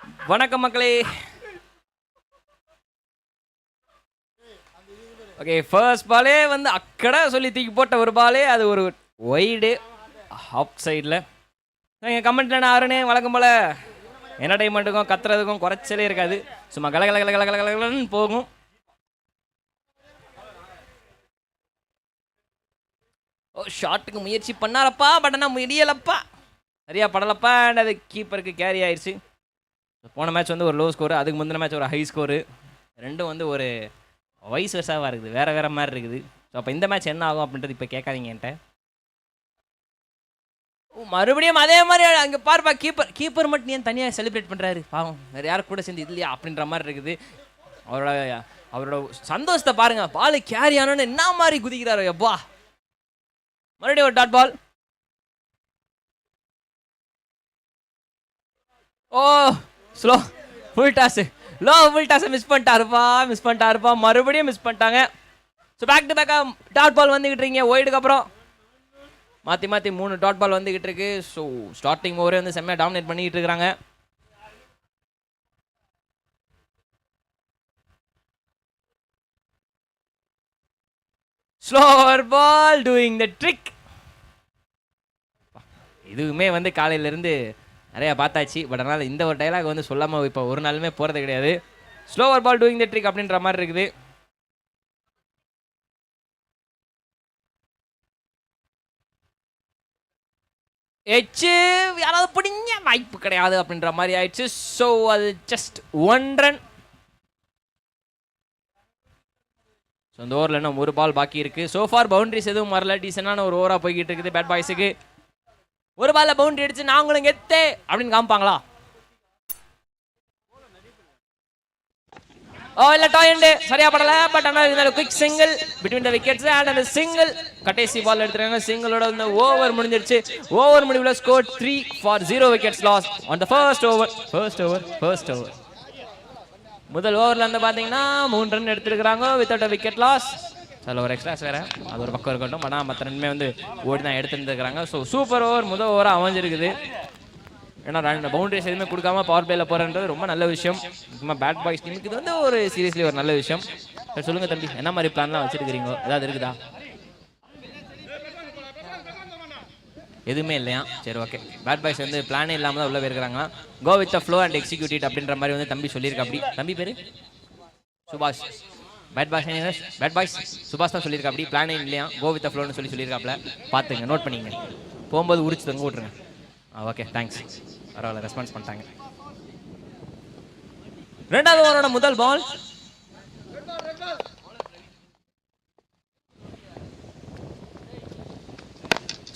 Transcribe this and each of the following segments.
வணக்கம் மக்களே. Okay, first பாலே வந்து அக்கடை சொல்லி தூக்கி போட்ட ஒரு பாலே, அது ஒரு ஒய்டு ஆஃப் சைடில். எங்கள் கமெண்ட்டில் நான் அருணே வழக்கம் போல் என்டர்டைன்மெண்ட்டுக்கும் கத்துறதுக்கும் குறைச்சலே இருக்காது. சும்மா கல கல கல கல கல கலன்னு போகும். ஓ, ஷாட்டுக்கு முயற்சி பண்ணாரப்பா, பட் ஆனால் முடியலப்பா, சரியா படலப்பா. அண்ட் அது கீப்பருக்கு கேரி ஆயிடுச்சு. போன மேட்ச் வந்து ஒரு லோ ஸ்கோரு, அதுக்கு முந்தின மேட்ச் ஒரு ஹை ஸ்கோரு. ரெண்டும் வந்து ஒரு வைஸ் வெர்சாவாக இருக்குது, வேறு வேறு மாதிரி இருக்குது. ஸோ அப்போ இந்த மேட்ச் என்ன ஆகும் அப்படின்றது இப்போ கேட்காதீங்க என்கிட்ட. மறுபடியும் அதே மாதிரி அங்கே பார்ப்பா, கீப்பர் மட்டும் ஏன் தனியாக செலிப்ரேட் பண்ணுறாரு பாவம், வேறு யாரும் கூட சேர்ந்து இது இல்லையா அப்படின்ற மாதிரி இருக்குது. அவரோட சந்தோஷத்தை பாருங்க. பால் கேரி ஆனோன்னு என்ன மாதிரி குதிக்கிறாரு எப்பா. மறுபடியும் ஒரு dot ball. Oh, slow full toss, low full டாஸை மிஸ் பண்ணிட்டாருப்பா. மறுபடியும் மிஸ் பண்ணிட்டாங்க. ஸோ பேக் டு பேக்காக டாட் பால் வந்துக்கிட்டு இருக்கீங்க. ஒய்டுக்கு அப்புறம் மாற்றி 3 டாட் பால் வந்துக்கிட்டு இருக்கு. ஸோ ஸ்டார்டிங் ஓவரே வந்து செம்மையாக டாமினேட் பண்ணிக்கிட்டு இருக்கிறாங்க. Slower ball doing the trick. இதுவுமே வந்து காலையிலேருந்து நிறையா பார்த்தாச்சு. பட் அதனால் இந்த ஒரு டைலாக் வந்து சொல்லாமல் இப்போ ஒரு நாளுமே போகிறது கிடையாது. Slower ball doing the trick அப்படின்ற மாதிரி இருக்குது. எச்சு யாராவது பிடிங்க, வாய்ப்பு கிடையாது அப்படின்ற மாதிரி ஆயிடுச்சு. ஸோ அது ஜஸ்ட் 1 ரன். ஸோ அந்த ஓவரில் இன்னும் ஒரு பால் பாக்கி இருக்குது. சோஃபார் பவுண்டரிஸ் எதுவும் வரல, டீசெண்டான ஒரு ஓவராக போய்கிட்டு இருக்குது பேட் பாய்ஸுக்கு. ஒரு பால்ல பவுண்டரி அடிச்சு நாங்களும் கெத்தே அப்படின்னு காமிப்பாங்களா? ஓ இல்ல, டாயண்ட் சரியா படல. பட் ஆனால் இருந்தாலும் quick single between the wickets. And அந்த சிங்கிள் கடைசி பால் எடுத்துறாங்க. சிங்கிளோட வந்து ஓவர் முடிஞ்சிருச்சு. ஓவர் முடிவில் score 3 for 0 wickets lost on the first over. முதல் ஓவரில் வந்து பார்த்தீங்கன்னா 3 ரன் எடுத்துருக்காங்க வித்தவுட் அ விக்கெட் லாஸ். அதில் ஒரு எக்ஸ்ட்ராஸ் வேறு, அது ஒரு பக்கம் இருக்கட்டும். ஆனால் மற்ற ரெண்டுமே வந்து ஓடி தான் எடுத்துருந்துருக்காங்க. ஸோ சூப்பர் ஓவர் முதல் ஓவராக அமைஞ்சிருக்குது. ஏன்னா பவுண்டரிஸ் எதுவுமே கொடுக்காம பவர் பிளேயில் போகிறன்றது ரொம்ப நல்ல விஷயம். முக்கியமாக பேட் பாய்ஸ் டீமுக்கு இது வந்து ஒரு சீரியஸ்லி ஒரு நல்ல விஷயம். சரி சொல்லுங்கள் தம்பி, என்ன மாதிரி பிளான்லாம் வச்சுருக்கிறீங்க? ஏதாவது இருக்குதா? எதுவுமே இல்லையா? சரி ஓகே. பேட் பாய்ஸ் வந்து பிளானே இல்லாமல் தான் உள்ளே போயிருக்கிறாங்க. Go with the flow and execute it அப்படின்ற மாதிரி வந்து தம்பி சொல்லியிருக்கா. அப்படி தம்பி பேர் சுபாஷ். பேட் பாய்ஸ் சுபாஷ் தான் சொல்லியிருக்கா. அப்படி பிளானே இல்லையா, கோ வித் த ஃப்ளோன்னு சொல்லியிருக்காப்ல. பார்த்துங்க, நோட் பண்ணிங்க, போகும்போது உரிச்சு தங்க விட்ருங்க. ஓகே தேங்க்ஸ், பரவாயில்ல, ரெஸ்பான்ஸ் பண்ணிட்டாங்க. ரெண்டாவது ஓவரோட முதல் பால்.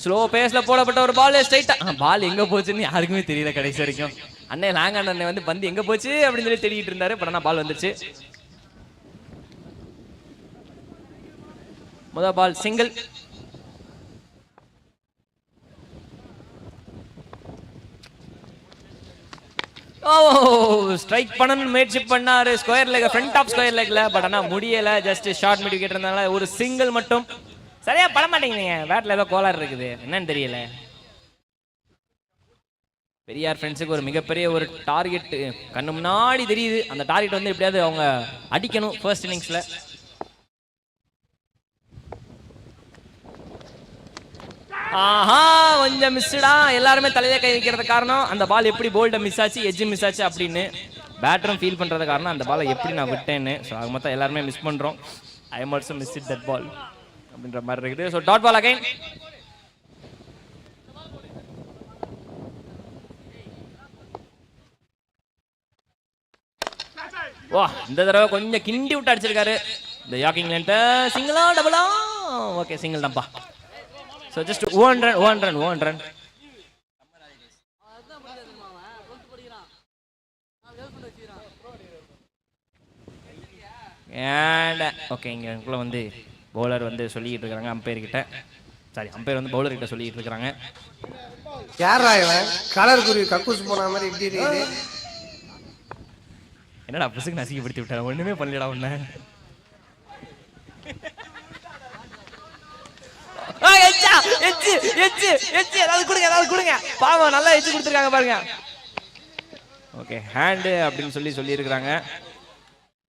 ஸ்லோ பேஸ்ல போடப்பட்ட ஒரு பால் ஸ்ட்ரைட்டா. பால் எங்க போச்சுன்னு யாருக்குமே தெரியல கடைசி வரைக்கும். அண்ணே லாங் அண்ணன் வந்து பந்து எங்க போச்சு அப்படின்னு சொல்லி தேடிட்டு இருந்தாரு. பட் ஆனால் பால் வந்துருச்சு. முதல் பால் சிங்கிள். ஓ, ஸ்ட்ரைக் பண்ணணும்னு முயற்சி பண்ணாரு square leg, front of square லெக்ல. பட் ஆனால் முடியல. ஜஸ்ட் ஷார்ட் மிட் விக்கெட் இருந்தால ஒரு சிங்கிள் மட்டும். சரியா பட மாட்டேங்குதுங்க, பேட்ல ஏதோ கோளாறு இருக்குது, என்னன்னு தெரியல. பெரியார் ஃப்ரெண்ட்ஸுக்கு ஒரு மிகப்பெரிய ஒரு டார்கெட் கண்ணு முன்னாடி தெரியுது. அந்த டார்கெட் வந்து எப்படியாவது அவங்க அடிக்கணும் ஃபர்ஸ்ட் இன்னிங்ஸ்ல. ஆஹா, கொஞ்சம் மிஸ்டா. எல்லாருமே தலையில கை வைக்கிறது காரணம் அந்த பால் எப்படி போல்ட மிஸ் ஆச்சு, எஜ்ஜு மிஸ் ஆச்சு அப்படின்னு பேட்டரும் ஃபீல் பண்றது காரணம் அந்த பாலை எப்படி நான் விட்டேன்னு. ஸோ அது மொத்தம் எல்லாருமே மிஸ் பண்றோம். I am also miss it that ball அப்படின்ற மாதிரி இருக்குது. So dot ball again. வா, இந்த தடவை கொஞ்சம் கிண்டி விட்டு அடிச்சிருக்காரு இந்த யாக்கிங் லென்ட்ட. சிங்கிளா டபுளா? ஓகே, சிங்கிள் தான்ப்பா. So just one run. And okay, இங்கக்குள்ள வந்து பவுலர் வந்து சொல்லிட்டு இருக்காங்க அம்பையர் கிட்ட. சாரி, அம்பையர் வந்து பவுலர் கிட்ட சொல்லிட்டு இருக்காங்க. யாரா இவன்? கலர் குருவி கக்கூஸ் போன மாதிரி இப்படி இருக்குது. என்னடா பசங்க நசிக்கப்படுத்தி விட்டாரு, ஒண்ணுமே பண்ணலடா ஒண்ணு. ஏதாவது கொடுங்க பாவம், நல்லா எச்சு கொடுத்துருக்காங்க பாருங்க. ஓகே ஹேண்டு அப்படின்னு சொல்லியிருக்கிறாங்க.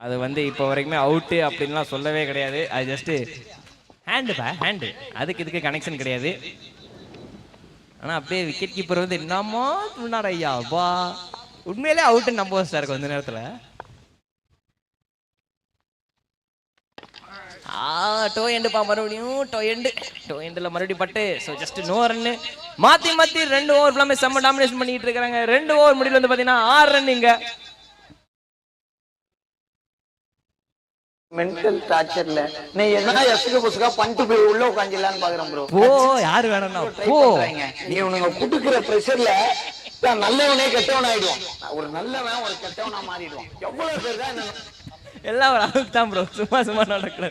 அது வந்து இப்போ வரைக்குமே அவுட்டு அப்படின்லாம் சொல்லவே கிடையாது. அது ஜஸ்ட்டு ஹேண்டு அதுக்கு இதுக்கு கனெக்ஷன் கிடையாது. ஆனால் அப்படியே விக்கெட் கீப்பர் வந்து என்னமோ சொன்னார் ஐயா வா, உண்மையிலே அவுட்டுன்னு நம்ப வச்சிட்டாரு கொஞ்ச நேரத்தில். டோ எண்டுப்பா மறுபடியும் டோ எண்டில் மறுபடியும் பட்டு. So just no run. மாற்றி 2 ஓவர் ஃபுல்லாமே செம்ம டாமினேஷன் பண்ணிட்டு இருக்காங்க. 2 ஓவர் முடிவில் வந்து பார்த்தீங்கன்னா 6 ரன் இங்க. மென்டல் டார்ச்சர்ல நீ என்ன எஸ்க்கு புஸ்கா பண்ணிட்டு போய் உள்ள உட்காந்துலான்னு பாக்குறேன் ப்ரோ. போ யாரு வேணும்னா போ. நீ உனக்கு குடுக்குற பிரஷர்ல நல்லவனே கெட்டவன் ஆயிடுவான். ஒரு நல்லவன் ஒரு கெட்டவனா மாறிடுவான். எவ்வளவு பேர் தான் எல்லாம் ஒரு அளவுக்கு தான் ப்ரோ, சும்மா நடக்கல.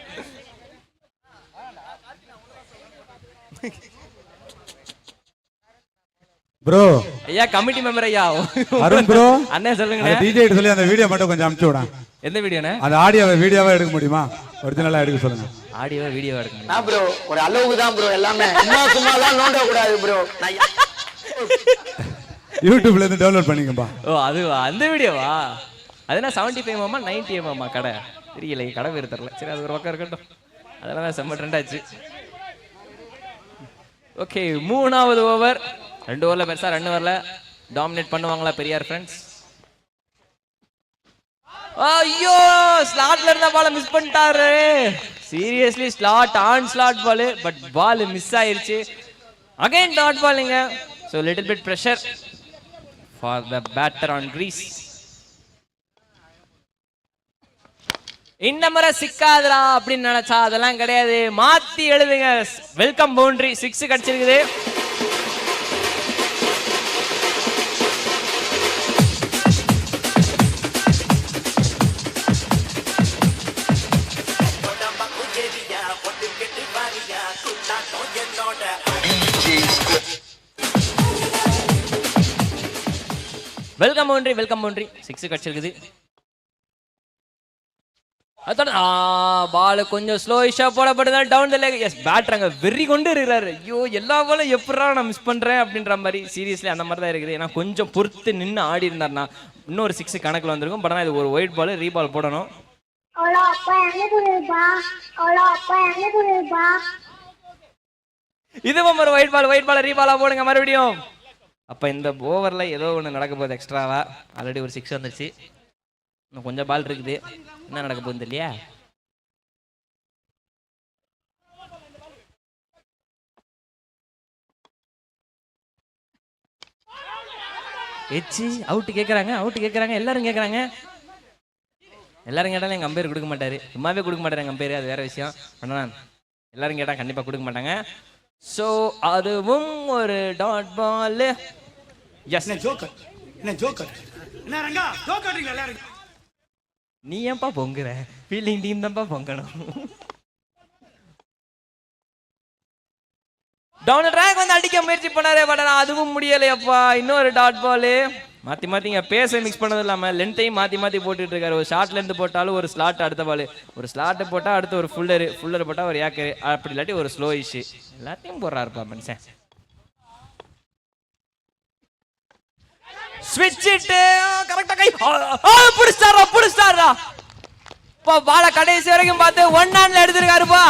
ப்ரோ ஐயா கமிட்டி மெம்பர் ஐயா அருண் ப்ரோ அண்ணே சொல்லுங்க. டிஜே சொல்லி அந்த வீடியோ மட்டும் கொஞ்சம் அனுப்பிச்சு விட. எந்த வீடியோண்ணே? அந்த ஆடியோவை வீடியோவா எடுக்க முடியுமா? ஒரிஜினலா எடுக்க சொல்லுங்க. ஆடியோ வீடியோ எடுக்க நான் ப்ரோ ஒரு அளவுக்கு தான் ப்ரோ. எல்லாமே சும்மாலாம் நோண்ட கூடாது ப்ரோ. யூடியூப்ல இருந்து டவுன்லோட் பண்ணிக்கப்பா. ஓ அதுவா, அந்த வீடியோவா? அது என்ன 75 mm 90 mm கடை தெரியல, கடை பேர் தரல. சரி அது ஒரு பக்கம் இருக்கட்டும். அதெல்லாம் தான் செம்ம ட்ரெண்ட் ஆச்சு. ஓகே 3வது ஓவர். 2 ஓவர்ல பெருசா ரன் வரல. டாமினேட் பண்ணுவாங்களா பெரியார் ஃப்ரெண்ட்ஸ்? ஐயோ ஸ்லாட்ல இருந்த பால மிஸ் பண்ணிட்டாரு. Seriously slot on slot ball, but ball miss ஆயிருச்சு. அகைன் டாட் பாலுங்க. So little bit pressure for the batter on crease. இந்த முறை சிக்காதுரா அப்படின்னு நினைச்சா அதெல்லாம் கிடையாது. மாத்தி எழுதுங்க. வெல்கம் பவுண்டரி 6 கிடைச்சிருக்குது. வெல்கம் பவுண்டரி 6 கிடைச்சிருக்குது. பால் கொஞ்சம் ஸ்லோயிஷா போடப்படுதா down the leg. Yes batter அங்க வெறி கொண்டு இருக்கிறாரு. ஐயோ எல்லா பாலும் எப்படா நான் மிஸ் பண்றேன் அப்படின்ற மாதிரி. சீரியஸ்லி அந்த மாதிரி தான் இருக்குது. ஏன்னா கொஞ்சம் பொறுத்து நின்று ஆடி இருந்தாருன்னா இன்னொரு 6 கணக்குல வந்திருக்கும். பட் ஆனால் இது ஒரு ஒயிட் பால், ரீபால் போடணும். இதுவும் ஒரு ஒயிட் பால் ரீபாலா போடுங்க மறுபடியும். அப்ப இந்த ஓவர்ல ஏதோ ஒன்று நடக்க போகுது எக்ஸ்ட்ராவா. ஆல்ரெடி ஒரு 6 வந்துருச்சு. இன்னும் கொஞ்சம் பால் இருக்குது. என்ன நடக்க போகுது இல்லையா? அவுட் கேட்கறாங்க எல்லாரும் கேட்கறாங்க. எல்லாரும் கேட்டாலும் எங்க அம்பேர் கொடுக்க மாட்டாரு. சும்மாவே கொடுக்க மாட்டாரு எங்க அம்பேர். அது வேற விஷயம். ஆனால் எல்லாரும் கேட்டா கண்டிப்பா கொடுக்க மாட்டாங்க. சோ அதுவும் ஒரு டாட் பால். எஸ் நீ ஏன்பா பொங்குற? ஃபீல்டிங் டீம் தான்ப்பா பொங்கணும். டவுன் ட்ராக் வந்து அடிக்க முயற்சி பண்ணாரு. பட் அதுவும் முடியலையப்பா. இன்னொரு டாட் பால். மாத்தி பேச மிக்ஸ் பண்ணது இல்லாம லென்த்தையும் மாத்தி போட்டுட்டு இருக்காரு. ஒரு ஷார்ட்ல இருந்து போட்டாலும் ஒரு ஸ்லாட், அடுத்த பால் ஒரு ஸ்லாட் போட்டா அடுத்து ஒரு ஃபுல்லர் போட்டா ஒரு ஏக்கர், அப்படி இல்லாட்டி ஒரு ஸ்லோ இஷ், எல்லாத்தையும் போடுறாருப்பா மனுஷன். ஸ்விட்ச் இட் கரெக்ட்டா கை புடிச்சாரா. பால கடைசி வரைக்கும் பார்த்து 1 ஆன்ல எடுத்திருக்காருப்பா.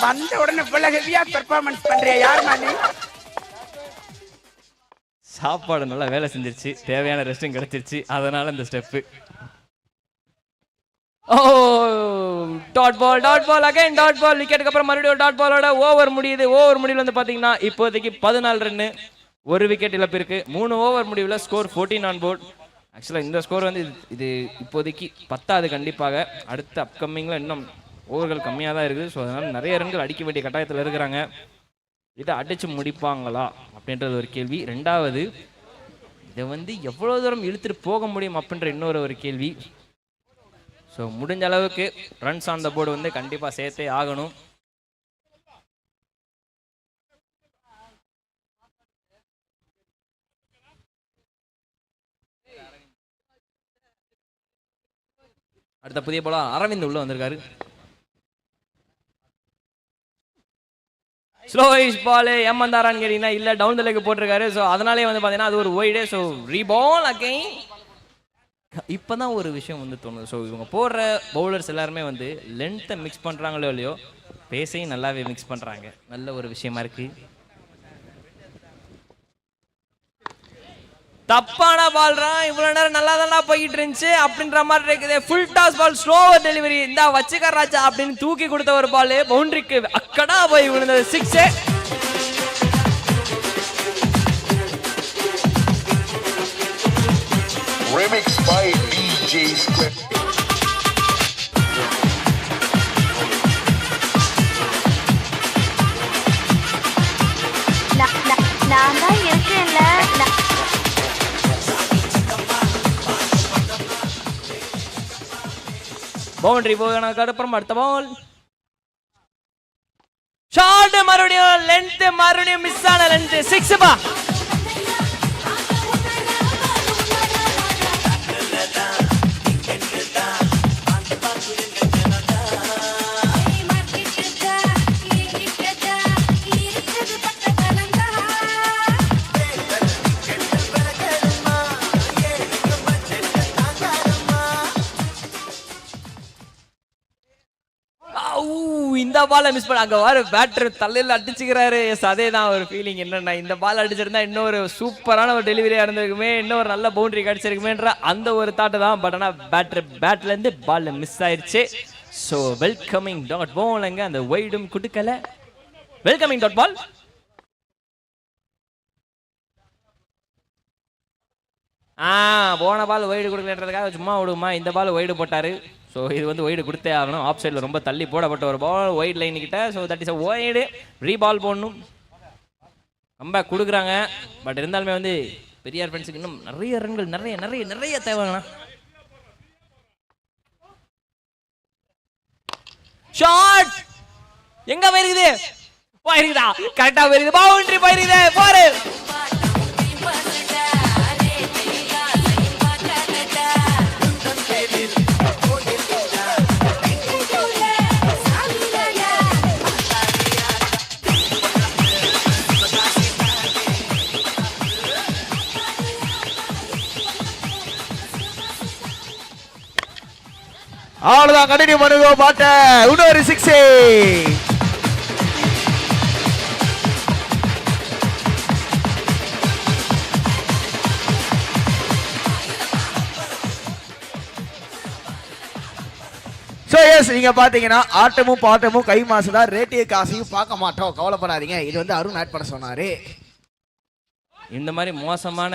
வந்த உடனே ஹெவியா பெர்ஃபார்மன்ஸ் பண்றியா? யாருமா நீ? சாப்பாடு நல்லா வேலை செஞ்சிருச்சு, தேவையான ரெஸ்டும் கிடைச்சிருச்சு, அதனால இந்த step. Oh dot ball again dot ball. விக்கெட்டுக்கு அப்புறம் மறுபடியும் டாட் பாலோட ஓவர் முடியுது. ஓவர் முடிவில் வந்து பாத்தீங்கன்னா இப்போதைக்கு 14 ரன், 1 விக்கெட் இழப்பு இருக்கு. 3 ஓவர் முடிவில் ஸ்கோர் 14 ஆன் போர்ட். ஆக்சுவலாக இந்த ஸ்கோர் வந்து இது இப்போதைக்கு பத்தாது. கண்டிப்பாக அடுத்த அப்கமிங்கில் இன்னும் ஓவர்கள் கம்மியாக தான் இருக்குது. ஸோ அதனால் நிறைய ரன்கள் அடிக்க வேண்டிய கட்டாயத்தில் இருக்கிறாங்க. இதை அடித்து முடிப்பாங்களா அப்படின்றது ஒரு கேள்வி. ரெண்டாவது, இதை வந்து எவ்வளோ தூரம் இழுத்துட்டு போக முடியும் அப்படின்ற இன்னொரு கேள்வி. ஸோ முடிஞ்ச அளவுக்கு ரன்ஸ் ஆன் த போர்டு வந்து கண்டிப்பாக சேர்த்தே ஆகணும். அடுத்த புதிய போல அரவிந்த் உள்ள வந்திருக்காரு. ஸ்லோயிஷ் பால் ஏமாந்தாரான்னு கேட்டீங்கன்னா இல்லை, டவுன் த லெக் போட்டிருக்காரு. ஸோ அதனாலே வந்து பார்த்தீங்கன்னா அது ஒரு ஒய்டு. So ரீபால் again. இப்போ தான் ஒரு விஷயம் வந்து தோணுது. ஸோ இவங்க போடுற பவுலர்ஸ் எல்லாருமே வந்து லென்த்தை மிக்ஸ் பண்ணுறாங்களோ இல்லையோ, பேஸையும் நல்லாவே மிக்ஸ் பண்ணுறாங்க. நல்ல ஒரு விஷயமா இருக்கு. தப்பான பால் தான், இவ்வளோ நேரம் நல்லா தானே போய்கிட்டு இருந்துச்சு அப்படின்ற மாதிரி இருக்குது. Full toss ball, slower delivery, இந்த வச்சுக்க ராஜா அப்படின்னு தூக்கி கொடுத்த ஒரு பால் பவுண்டரிக்கு அக்கடா போய் விழுந்தது. 6. Remix by DJ Square. நான் தான் இருக்கேன்ல. பவுண்டரி போனதுக்கு அப்புறம் அடுத்த பால் ஷார்ட், மறுபடியும் லென்த், மறுபடியும் மிஸ் ஆன லென்த். 6 பா. இந்த பாலை மிஸ் பண்ண அங்க வர பேட்டர் தலையில அடிச்சுக்கிறாரு. எஸ், அதே தான் ஒரு ஃபீலிங். என்னன்னா இந்த பால் அடிச்சிருந்தா இன்னொரு சூப்பரான ஒரு டெலிவரியா இருந்திருக்குமே, இன்னொரு நல்ல பவுண்டரி கிடைச்சிருக்குமேன்ற அந்த ஒரு தாட்டு தான். பட் ஆனால் பேட்ல இருந்து பால் மிஸ் ஆயிடுச்சு. So welcoming dot ball. அங்க அந்த வைடும் குடுக்கல. Welcoming dot ball. போன பால் வைடு கொடுக்கலன்றதுக்காக சும்மா விடுமா, இந்த பால் வைடு போட்டாரு. ஸோ இது வந்து ஒய்டு கொடுத்தே ஆகணும். ஆஃப் சைடில் ரொம்ப தள்ளி போடப்பட்ட ஒரு பால் ஒயிட் லைன் கிட்ட. So that is a wide. Reball போடணும். கம்பேக் கொடுக்குறாங்க. பட் இருந்தாலுமே வந்து பெரியார் ஃப்ரெண்ட்ஸுக்கு இன்னும் நிறைய ரன்கள் நிறைய நிறைய நிறைய தேவைங்கண்ணா. ஷாட் எங்க போயிருக்குது? போயிருக்குதா? கரெக்டா போயிருக்குது. பவுண்டரி போயிருக்குது. போரு. அவ்வளவுதான், கண்டினியூ பண்ணுங்க பாட்ட. இன்னொரு 6. ஸோ எஸ், நீங்க பாத்தீங்கன்னா ஆட்டமும் பாட்டமும் கை மாசுதான், ரேட்டிய காசையும் பார்க்க மாட்டோம், கவலைப்படாதீங்க. இது வந்து அருண் ஆட் பண்ண சொன்னாரு. இந்த மாதிரி மோசமான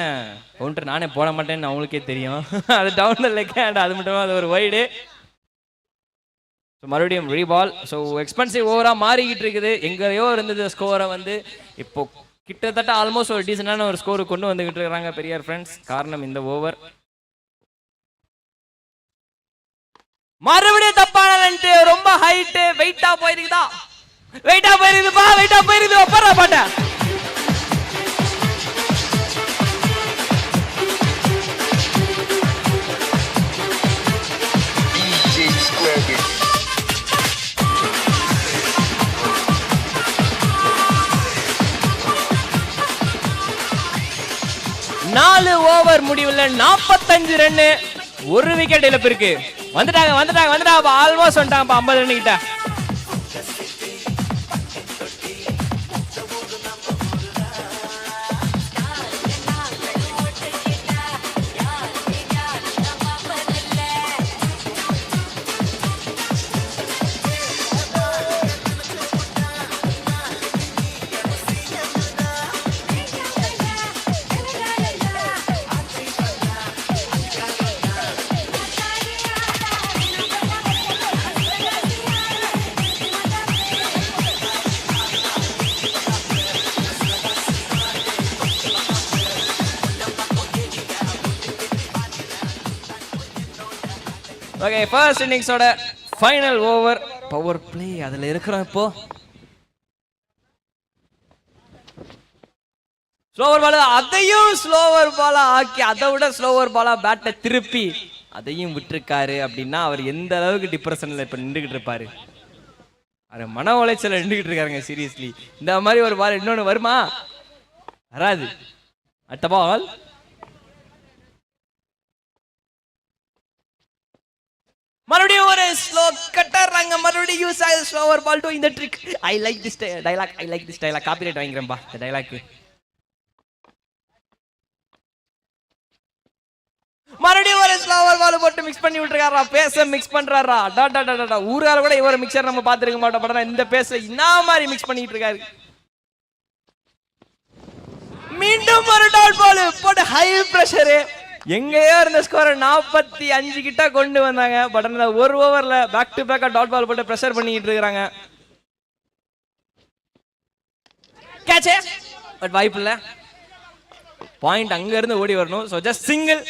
கவுண்டர் நானே போட மாட்டேன்னு அவங்களுக்கே தெரியும். அது டவுன் லெக், அது மட்டும் அது ஒரு வைடு. ஸோ மறுபடியும் ரீபால். ஸோ எக்ஸ்பென்சிவ் ஓவராக மாறிக்கிட்டு இருக்குது. எங்கேயோ இருந்தது ஸ்கோரை வந்து இப்போ கிட்டத்தட்ட ஆல்மோஸ்ட் ஒரு டீசெண்டான ஒரு ஸ்கோரு கொண்டு வந்துகிட்டு இருக்கிறாங்க பெரியார் ஃப்ரெண்ட்ஸ். காரணம் இந்த ஓவர். மறுபடியும் தப்பான லென்த், ரொம்ப ஹைட், வெயிட்டா போயிருக்குதா? வெயிட்டா போயிருக்குதுப்பா, வெயிட்டா போயிருக்குது. ஒப்பறா பாட்ட. DJ Square. 4 ஓவர் முடிவுல 45 ரன், 1 விக்கெட் இழப்பு இருக்கு. வந்துட்டாங்க ஆல்மோஸ்ட் வந்துட்டாங்க 50 ரன் கிட்ட. ஓகே ஃபர்ஸ்ட் இன்னிங்ஸோட ஃபைனல் ஓவர் பவர் பிளே அதுல இருக்கிறோம் இப்போ. ஸ்லோவர் பால் அதையும் ஸ்லோவர் பாலா ஆக்கி அதை விட ஸ்லோவர் பாலா பேட்டை திருப்பி அதையும் விட்டுருக்காரு அப்படின்னா அவர் எந்த அளவுக்கு டிப்ரெஷன்ல இப்ப நின்றுகிட்டு இருப்பாரு. அவர் மன உளைச்சல நின்றுகிட்டு இருக்காருங்க சீரியஸ்லி. இந்த மாதிரி ஒரு பால் இன்னொன்னு வருமா? வராது. அடுத்த பால் மறுபடியும் ஒரு ஸ்லோ கட்டறாங்க. மறுபடியும் யூஸ் ஆகுது ஸ்லோவர் பால் டு இந்த trick. I like this dialogue copyright வாங்குறேன்பா இந்த டயலாக். மறுபடியும் ஒரு ஸ்லோவர் பால் போட்டு மிக்ஸ் பண்ணி விட்டுருக்காரா. பேச மிக்ஸ் பண்றாரா. ஊரால கூட இவர மிக்சர் நம்ம பாத்துருக்க மாட்டோம். பட் இந்த பேச என்ன மாதிரி மிக்ஸ் பண்ணிட்டு இருக்காரு. மீண்டும் ஒரு டாட் பால் போட்டு ஹை பிரஷர். எங்கேயோ இருந்த ஸ்கோரை 45 கிட்ட கொண்டு வந்தாங்க. பட் அந்த ஒரு ஓவர்ல பேக் டு பேக்கா டாட் பால் போட்டு பிரஷர் பண்ணிட்டு இருக்காங்க. கேட்ச் பட் வாய்ப்பு இல்ல. பாயிண்ட் அங்க இருந்து ஓடி வரணும். So just single.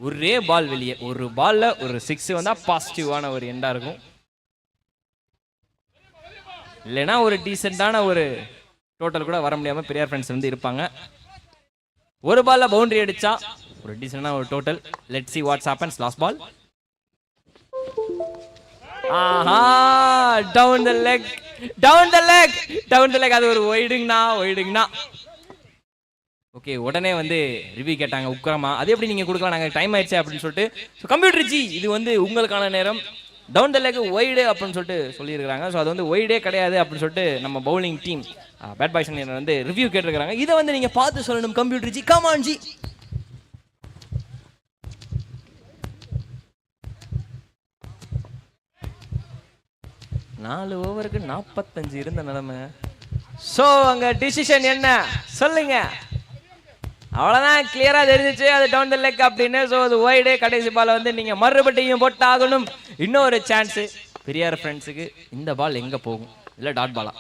ஒரே பால் வெளியே. ஒரு பால்ல ஒரு 6 வந்தா பாசிட்டிவான ஒரு எண்டா இருக்கும். இல்லைன்னா ஒரு டீசெண்டான ஒரு டோட்டல் கூட வர முடியாம பெரியார் ஃப்ரெண்ட்ஸ் வந்து இருப்பாங்க. ஒரு பால்ல பவுண்டரி அடிச்சா ஒரு டீசெண்டான ஒரு total. Let's see what happens. Last ball. ஆஹா டவுன் தி லெக். அது ஒரு ஒய்டுங்கனா. ஓகே உடனே வந்து ரிவ்யூ கேட்டாங்க உக்கிரமா. அது எப்படி நீங்க கொடுக்கலாம், நாங்க டைம் ஆயிடுச்சு அப்படின்னு சொல்லிட்டு. ஸோ கம்ப்யூட்டர் ஜி இது வந்து உங்களுக்கான நேரம். டவுன் த லெக் ஒய்டு அப்படின்னு சொல்லிட்டு சொல்லியிருக்காங்க. ஸோ அது வந்து ஒய்டே கிடையாது அப்படின்னு சொல்லிட்டு நம்ம பவுலிங் டீம் பேட் பாய்ஸ் வந்து ரிவ்யூ கேட்டிருக்காங்க. இதை வந்து நீங்க பார்த்து சொல்லணும் கம்ப்யூட்டர் ஜி. Come on G. நாலு ஓவருக்கு 45 இருந்த நிலைமை. ஸோ அங்க டிசிஷன் என்ன சொல்லுங்க. அவ்வளவுதான் கிளியரா தெரிஞ்சிச்சு அது டவுன் தி லெக் அப்படின்னு. ஸோ அது ஒய்டே. கடைசி பால் வந்து நீங்க மறுபடியும் போட்டாகணும். இன்னொரு சான்ஸ் பெரியார் ஃப்ரெண்ட்ஸுக்கு. இந்த பால் எங்க போகும்? இல்ல டாட் பாலா?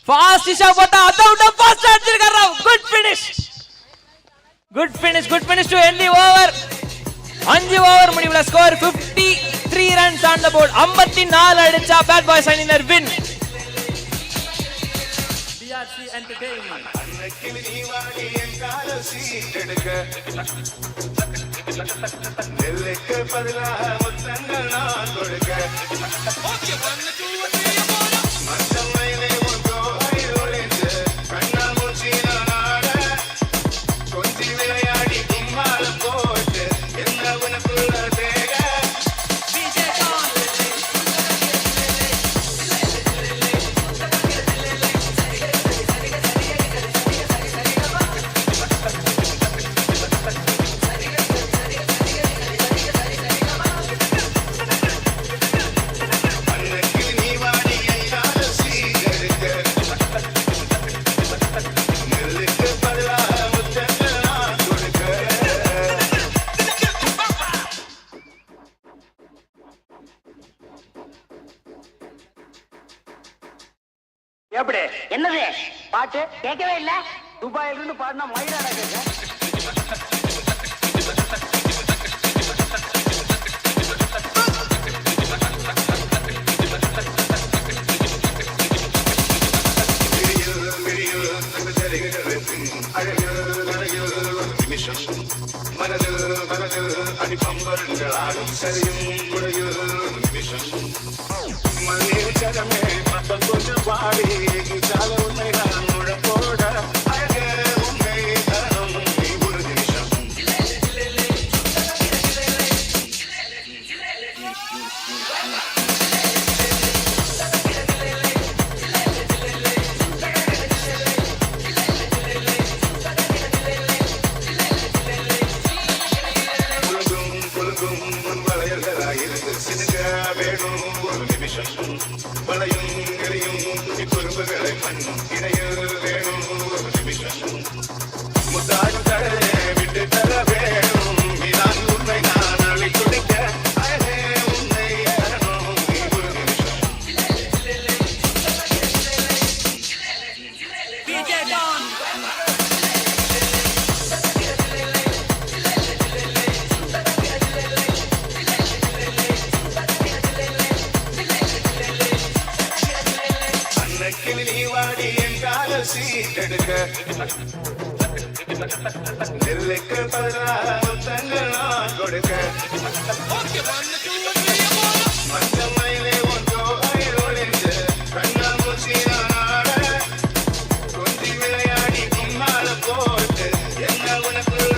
ஃபாஸ்ட் ஷாட் போட்டா அவுட். ஃபாஸ்ட் அடிச்சிருக்காரு. Good finish to end the over. 5 over முடிவுல score 53 runs on the board. 54 அடிச்சா பேட் பாய்ஸ் அணியினர் வின். BRC Entertainment. நெல்லுக்கு பதிலாக முத்தங்கள் நான் கொடுக்க மச்சமையிலே உன் கோயில் ஒளிந்து கண்ணால் மூச்சி நான் ஆட கொஞ்சி விளையாடி கும்மாளம் போட்டு என்ன உனக்குள்ள தேக எப்படி என்னது பாட்டு கேட்கவே இல்ல? துபாயில இருந்து பாடினா மயிலாடா கேட்க. மனதில் அடிப்பம்பருங்களாகும் சரியும் முறையில் நிமிஷம் மண்ணில் ஜகமே மக்கள் கொஞ்சம் பாடி சால உண்மை நான் உழப்போட அழகே உண்மை தரணும் நீ ஒரு நிமிஷம் வளையும் எரியும் குறும்புகளை மண்ணும் இடையில் வேணும் ஒரு நிமிஷம் முத்தாடும் கடலே விட்டு தர வேணும் இதான் உண்மை நான் அழி துடிக்க அழகே உண்மை தரணும் நீ ஒரு நிமிஷம் சீட் எடுக்க நெல்லுக்கு பதிலாக முத்தங்கள் நான் கொடுக்க மற்ற மயிலே ஒன்றோ ஒளிந்து கண்ணால் மூச்சி நாட கொஞ்சி விளையாடி கும்மால போட்டு என்ன உனக்குள்ள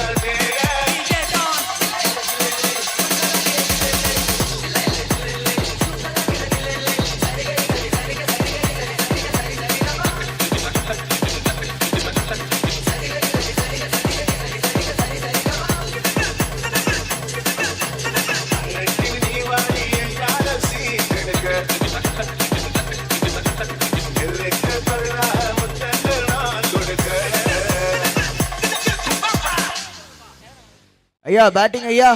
ஐயா பேட்டிங் ஐயா.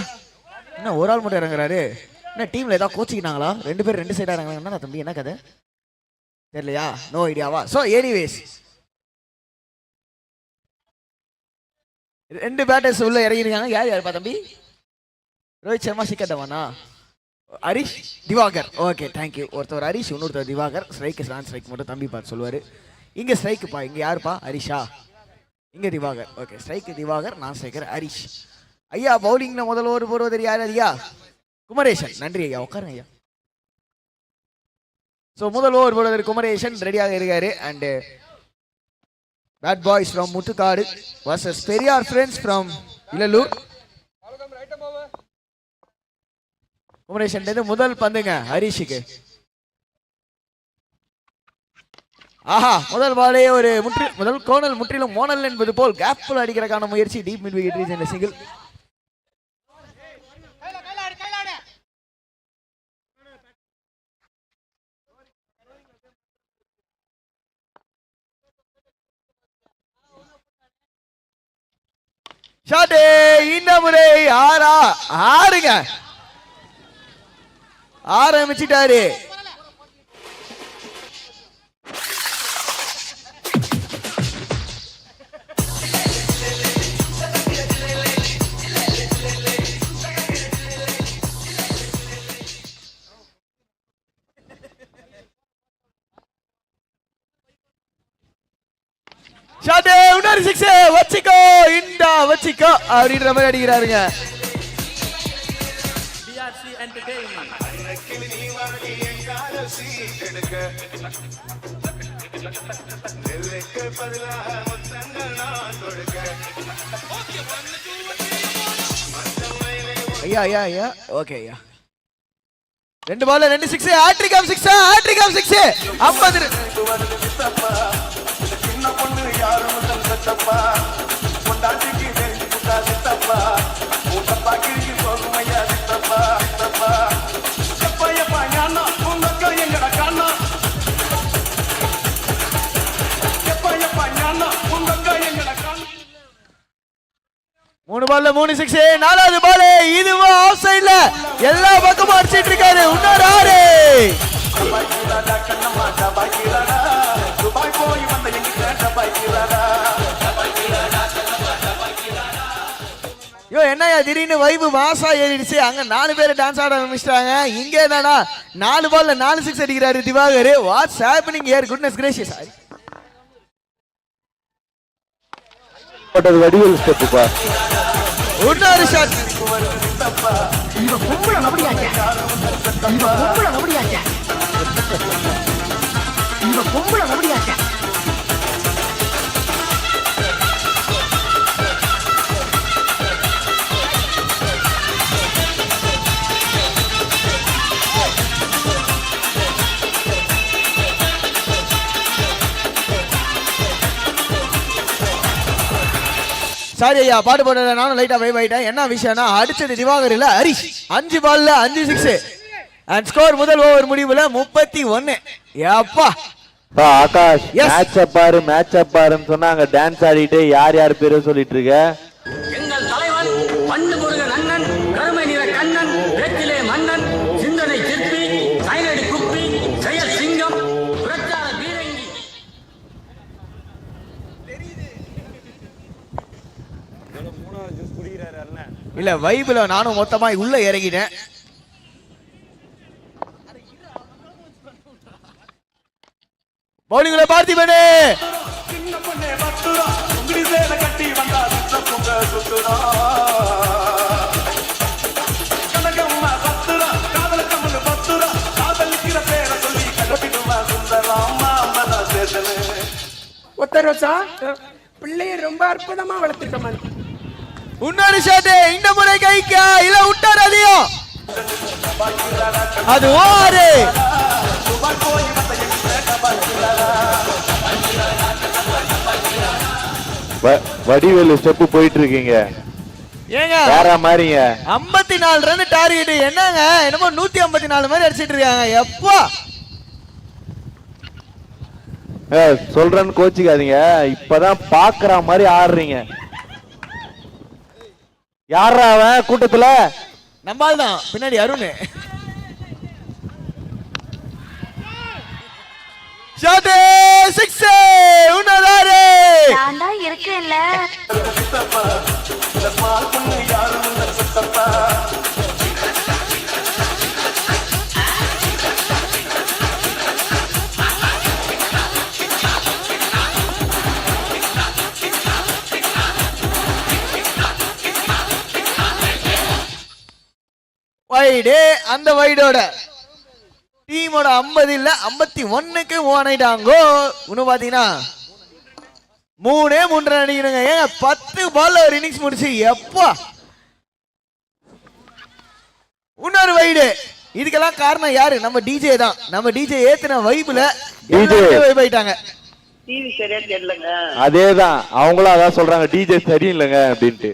என்ன ஒரு ஆள் மட்டும் இறங்குறாரு? என்ன டீம்ல ஏதாவது கோச்சிக்கினாங்களா? 2 பேர் 2 சைடா இறங்குறாங்க. என்ன தம்பி என்ன கதை தெரியலையா? நோ ஐடியாவா? ஸோ எனிவேஸ் 2 பேட்டர்ஸ் உள்ள இறங்கிருக்காங்க. யார் யாருப்பா தம்பி? ரோஹித் சர்மா, சிக்கர் தவானா, ஹரிஷ், திவாகர். Okay thank you. ஒருத்தர் ஹரிஷ், இன்னொருத்தர் திவாகர். ஸ்ட்ரைக்கு நான் ஸ்ட்ரைக் மட்டும் தம்பி பார்த்து சொல்லுவார். இங்கே ஸ்ட்ரைக்குப்பா. இங்கே யாருப்பா? ஹரிஷா. இங்கே திவாகர். ஓகே ஸ்ட்ரைக்கு திவாகர், நான் ஸ்ட்ரைக்கர் ஹரிஷ். ஐயா பவுலிங்ல முதல் ஓவர் போடுவது யார்? ஐயா குமரேசன். நன்றி ஐயா, உட்காருங்க ஐயா. ஸோ முதல் ஓவர் போடுவதற்கு குமரேசன் ரெடியாக இருக்காரு. And bad boys from Muthukadu versus Periyar friends from Elalur. Kumaresan முதல் பந்துங்க ஹரிஷுக்கு. ஆஹா, முதல் பாலே ஒரு முதல் கோணல் முற்றிலும் மோனல் என்பது போல் கேப்பில் அடிக்கிறக்கான முயற்சி. டீப் மிட் விக்கெட் ரீச் என்ற சிங்கிள். ஷாட் இந்த முறை ஆறுங்க ஆரம்பிச்சிட்டாரு. ஷாட் இன்னொரு 6 வச்சிக்கோ இண்டா வச்சிக்கோ அப்படின்ற மாதிரி அடிக்கிறாருங்க. ஐயா ஐயா ஐயா ஓகே ஐயா. 2 பால்ல 2 6 ஹேட்ரிக் ஆஃப் 6 ஹேட்ரிக் ஆஃப் 6 50. பொண்ணு யாரும் தந்தப்பா பொண்டாட்டிக்கு தெரிஞ்சு புட்டா சித்தப்பா ஊட்டப்பா கிழி போகுமையா சித்தப்பா சித்தப்பா எப்பா ஞானா உங்க எங்கட காணா எப்பா ஞானா உங்க எங்கட காணா. 3 பால்ல 3 6 4வது பால் இதுவும் ஆஃப் சைடுல எல்லா பக்கமும் அடிச்சிட்டு இருக்காரு. இன்னொரு 6 கண்ணம்மா டபாக்கிராடா துபாய் போய் வந்த எங்க யோ என்னையா திடீர்னு வைபு மாசா ஏறிடுச்சு. அங்க 4 பேர் டான்ஸ் ஆட ஆரம்பிச்சிட்டாங்க. இங்க என்னன்னா 4 பால்ல 4 6 அடிக்கிறாரு Diwakar. What's happening here? Goodness gracious. போட்டது வடிவேல் ஸ்டெப்புப்பா. இன்னொரு ஷாட். இவ கும்பல நபடியாச்சே. சாரி ஐயா, பாட்டு போட்டத நானும் லைட்டா வைப் ஆயிட்டேன். என்ன விஷயம்னா அடிச்சது திவாகர் இல்ல ஹரிஷ். 5 பால்ல 5 6 அண்ட் ஸ்கோர் முதல் ஓவர் முடிவுல 31. அப்பா ஆகாஷ் மேட்ச் அப் பாருன்னு சொன்னாங்க. டான்ஸ் ஆடிட்டு யார் யார் பேரும் சொல்லிட்டு இருக்க. எங்கள் தலைவன் பண்டு முருகன் அண்ணன், கருமை நிற கண்ணன், வேற்றிலே மன்னன், சிந்தனை சிற்பி, சைனடி குப்பி, செயல் சிங்கம், பிரச்சார பீரங்கி. இல்ல வைப்ல நானும் மொத்தமா உள்ள இறங்கிட்டேன். பவுலிங்ல பார்த்திபனே ஒத்த ரோசா பிள்ளைய ரொம்ப அற்புதமா வளர்த்துட்டோம். இன்னொரு ஷாட் இந்த முறை கைக்கா இல்ல விட்டார் அதையும். அது ஓரு. வடிவேலு ஸ்டெப் போயிட்டு இருக்கீங்க ஏங்க வேற மாதிரிங்க. 54 ரன் டார்கெட். என்னங்க என்னமோ 154 மாதிரி அடிச்சிட்டு இருக்காங்க. எப்பா சொல்றேன்னு கோச்சிக்காதீங்க. இப்பதான் பாக்குற மாதிரி ஆடுறீங்க. யாரா அவன் கூட்டத்துல? நம்பால் தான் பின்னாடி அருண். ஷாட் 6 உன்னதாரே. நான் தான் இருக்கேன்ல. வைடு அந்த வைடோட டீமோட 50 இல்ல 51க்கு ஓன் ஆயிட்டாங்கோ. இன்னும் பாத்தீங்கன்னா 3 ரன் அடிக்கணுங்க. ஏங்க 10 பால்ல ஒரு இன்னிங்ஸ் முடிச்சு. எப்பா இன்னொரு வைடு. இதுக்கெல்லாம் காரணம் யாரு? நம்ம டிஜே தான். நம்ம டிஜே ஏத்துன வைப்ல வைப் ஆயிட்டாங்க. டிவி சரியா தெரியலங்க. அதேதான் அவங்களும் அதான் சொல்றாங்க, டிஜே சரியில்லைங்க அப்படின்ட்டு.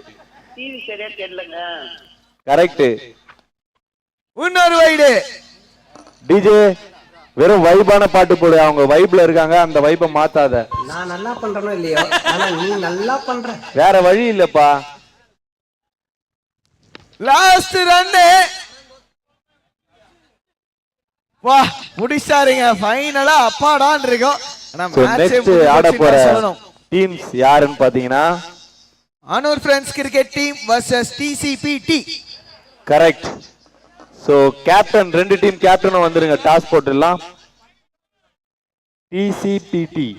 டிவி சரியா தெரியலங்க. கரெக்ட். இன்னொரு வைடு. டிஜே வெறும் வைபான பாட்டு போடு. அவங்க வைப்ல இருக்காங்க, அந்த வைப்பை மாத்தாத. நான் நல்லா பண்றேனோ இல்லையோ, ஆனா நீ நல்லா பண்ற. வேற வழி இல்லப்பா. Last run. வா முடிச்சாருங்க ஃபைனலா. அப்பாடான் இருக்கும். ஆனா நெக்ஸ்ட் ஆட போற டீம்ஸ் யாருன்னு பாத்தீங்கன்னா Anur friends cricket team versus TCPD. Correct. So captain, 2 team கேப்டனும் வந்துருங்க. டாஸ் போட்டுடலாம். டிசிபிடி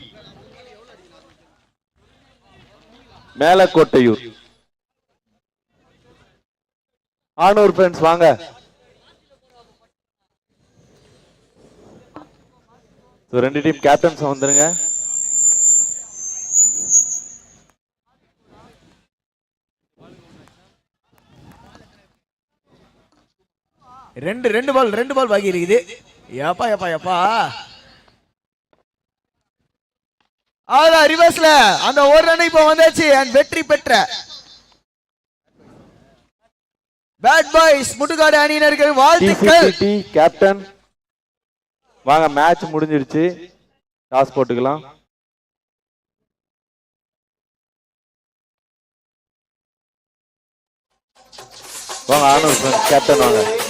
மேலக்கோட்டையூர். ஆனூர் ஃப்ரெண்ட்ஸ் வாங்க. சோ 2 டீம் கேப்டன்ஸ் வந்துருங்க. ரெண்டு பால் பாக்கி இருக்குது. எப்பா எப்பா எப்பா அதான் ரிவர்ஸ்ல அந்த ஒரு ரன் இப்ப வந்தாச்சு. அண்ட் வெற்றி பெற்ற பேட் பாய்ஸ் முட்டுக்காடு அணியினருக்கு வாழ்த்துக்கள். கேப்டன் வாங்க, மேட்ச் முடிஞ்சிருச்சு. டாஸ் போட்டுக்கலாம். வாங்க ஆனூர் கேப்டன் வாங்க.